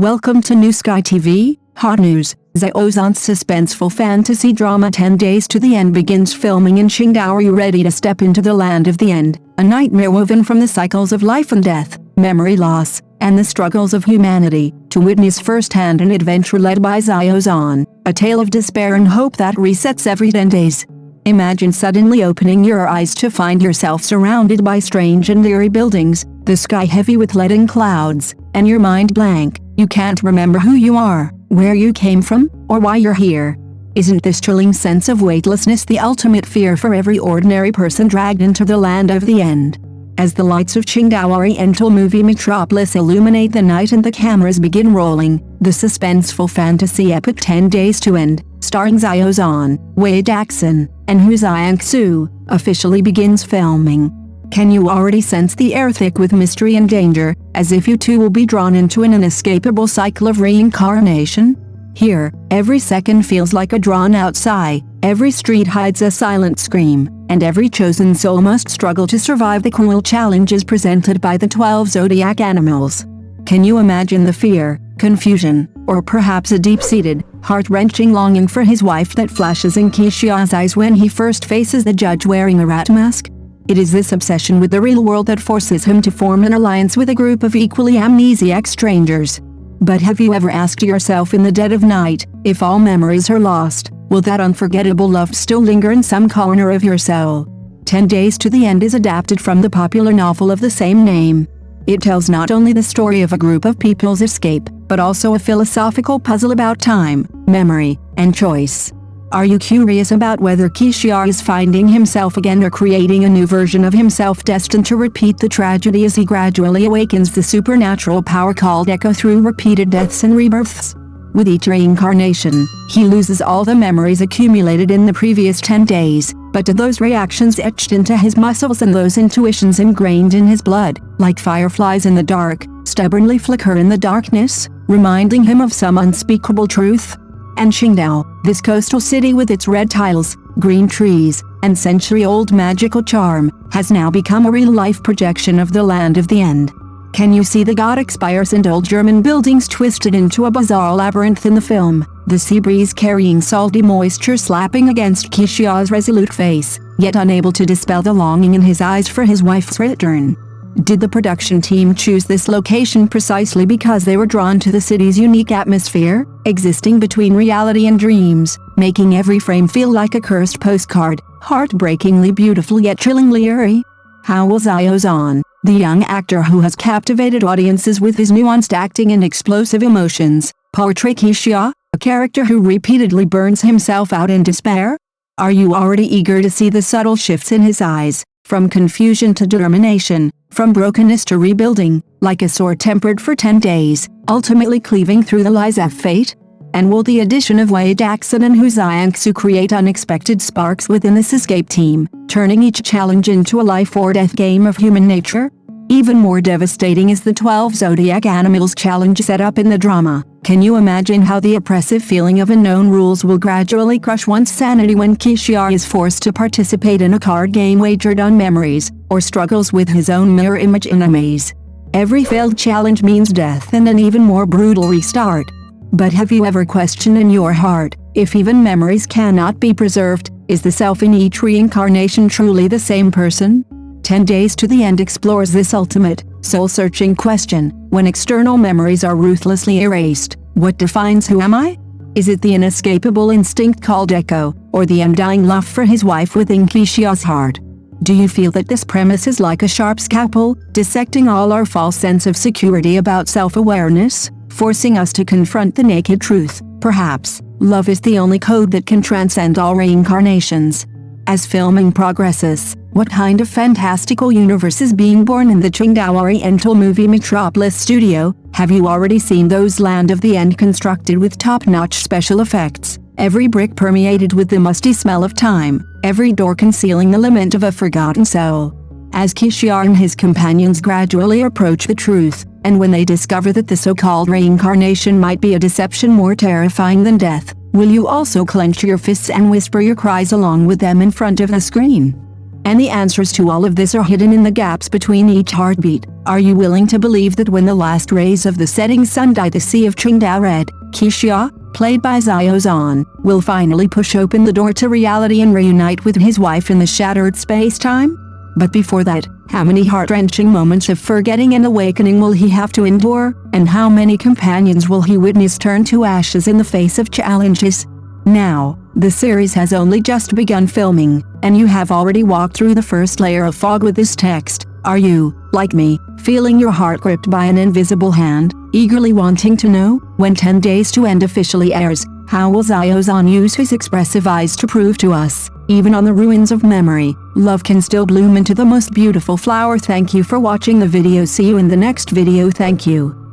Welcome to New Sky TV, Hot News. Xiao Zhan's suspenseful fantasy drama 10 Days to the End begins filming in Qingdao. Are you ready to step into the land of the end? A nightmare woven from the cycles of life and death, memory loss, and the struggles of humanity, to witness firsthand an adventure led by Xiao Zhan, a tale of despair and hope that resets every 10 days. Imagine suddenly opening your eyes to find yourself surrounded by strange and eerie buildings, the sky heavy with leaden clouds, and your mind blank. You can't remember who you are, where you came from, or why you're here. Isn't this chilling sense of weightlessness the ultimate fear for every ordinary person dragged into the land of the end? As the lights of Qingdao Oriental movie metropolis illuminate the night and the cameras begin rolling, the suspenseful fantasy epic 10 Days to End, starring Xiao Zhan, Wei Daxun, and Hu Xiangsu, officially begins filming. Can you already sense the air thick with mystery and danger, as if you too will be drawn into an inescapable cycle of reincarnation? Here, every second feels like a drawn-out sigh, every street hides a silent scream, and every chosen soul must struggle to survive the cruel challenges presented by the 12 zodiac animals. Can you imagine the fear, confusion, or perhaps a deep-seated, heart-wrenching longing for his wife that flashes in Qiao's eyes when he first faces the judge wearing a rat mask? It is this obsession with the real world that forces him to form an alliance with a group of equally amnesiac strangers. But have you ever asked yourself in the dead of night, if all memories are lost, will that unforgettable love still linger in some corner of your soul? 10 Days to the End is adapted from the popular novel of the same name. It tells not only the story of a group of people's escape, but also a philosophical puzzle about time, memory, and choice. Are you curious about whether Qiao is finding himself again or creating a new version of himself destined to repeat the tragedy as he gradually awakens the supernatural power called Echo through repeated deaths and rebirths? With each reincarnation, he loses all the memories accumulated in the previous 10 days, but do those reactions etched into his muscles and those intuitions ingrained in his blood, like fireflies in the dark, stubbornly flicker in the darkness, reminding him of some unspeakable truth? And Qingdao, this coastal city with its red tiles, green trees, and century-old magical charm, has now become a real-life projection of the land of the end. Can you see the Gothic spires and old German buildings twisted into a bizarre labyrinth in the film, the sea breeze carrying salty moisture slapping against Qiao's resolute face, yet unable to dispel the longing in his eyes for his wife's return? Did the production team choose this location precisely because they were drawn to the city's unique atmosphere, existing between reality and dreams, making every frame feel like a cursed postcard, heartbreakingly beautiful yet chillingly eerie? How will Xiao Zhan, the young actor who has captivated audiences with his nuanced acting and explosive emotions, portray Qiao, a character who repeatedly burns himself out in despair? Are you already eager to see the subtle shifts in his eyes, from confusion to determination, from brokenness to rebuilding, like a sword tempered for 10 days, ultimately cleaving through the lies of fate? And will the addition of Wei Daxun and Hu Xiangsu create unexpected sparks within this escape team, turning each challenge into a life or death game of human nature? Even more devastating is the 12 zodiac animals challenge set up in the drama. Can you imagine how the oppressive feeling of unknown rules will gradually crush one's sanity when Qiao is forced to participate in a card game wagered on memories, or struggles with his own mirror image in a maze? Every failed challenge means death and an even more brutal restart. But have you ever questioned in your heart, if even memories cannot be preserved, is the self in each reincarnation truly the same person? 10 Days to the End explores this ultimate, soul-searching question. When external memories are ruthlessly erased, what defines who am I? Is it the inescapable instinct called Echo, or the undying love for his wife within Qiao's heart? Do you feel that this premise is like a sharp scalpel, dissecting all our false sense of security about self-awareness, forcing us to confront the naked truth? Perhaps, love is the only code that can transcend all reincarnations. As filming progresses, what kind of fantastical universe is being born in the Qingdao Oriental movie metropolis studio? Have you already seen those land of the end constructed with top-notch special effects, every brick permeated with the musty smell of time, every door concealing the lament of a forgotten soul? As Qiao and his companions gradually approach the truth, and when they discover that the so-called reincarnation might be a deception more terrifying than death, will you also clench your fists and whisper your cries along with them in front of the screen? And the answers to all of this are hidden in the gaps between each heartbeat. Are you willing to believe that when the last rays of the setting sun dye the sea of Qingdao red, Xiao, played by Xiao Zhan, will finally push open the door to reality and reunite with his wife in the shattered space-time? But before that, how many heart-wrenching moments of forgetting and awakening will he have to endure, and how many companions will he witness turn to ashes in the face of challenges? Now, the series has only just begun filming, and you have already walked through the first layer of fog with this text. Are you, like me, feeling your heart gripped by an invisible hand, eagerly wanting to know, when 10 Days to End officially airs, how will Xiao Zhan use his expressive eyes to prove to us, even on the ruins of memory, love can still bloom into the most beautiful flower? Thank you for watching the video. See you in the next video. Thank you.